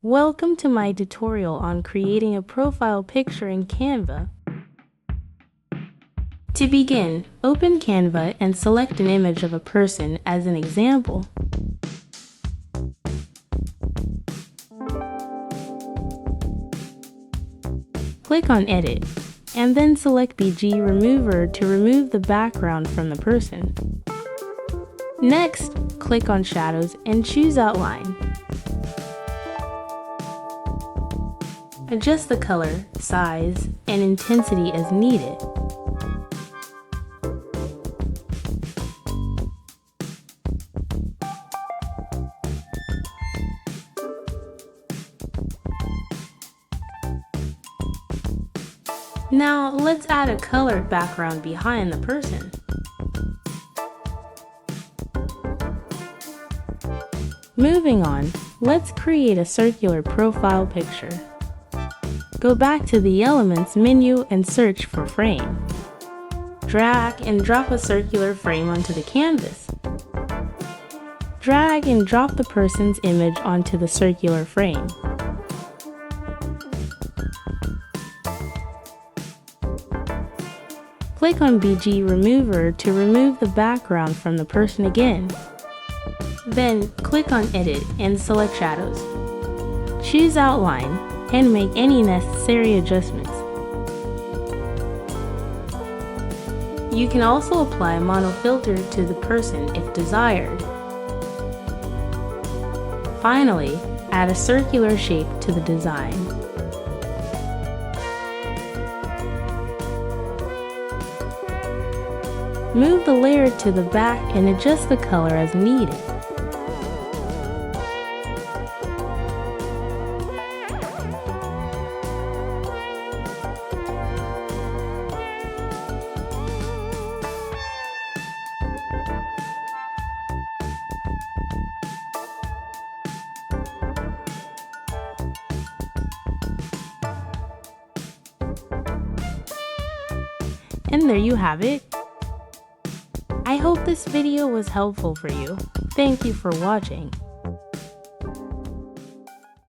Welcome to my tutorial on creating a profile picture in Canva. To begin, open Canva and select an image of a person as an example. Click on Edit, and then select BG Remover to remove the background from the person. Next, click on Shadows and choose Outline. Adjust the color, size, and intensity as needed. Now, let's add a colored background behind the person. Moving on, let's create a circular profile picture. Go back to the Elements menu and search for Frame. Drag and drop a circular frame onto the canvas. Drag and drop the person's image onto the circular frame. Click on BG Remover to remove the background from the person again. Then click on Edit and select Shadows. Choose Outline and make any necessary adjustments. You can also apply a mono filter to the person if desired. Finally, add a circular shape to the design. Move the layer to the back and adjust the color as needed. And there you have it. I hope this video was helpful for you. Thank you for watching.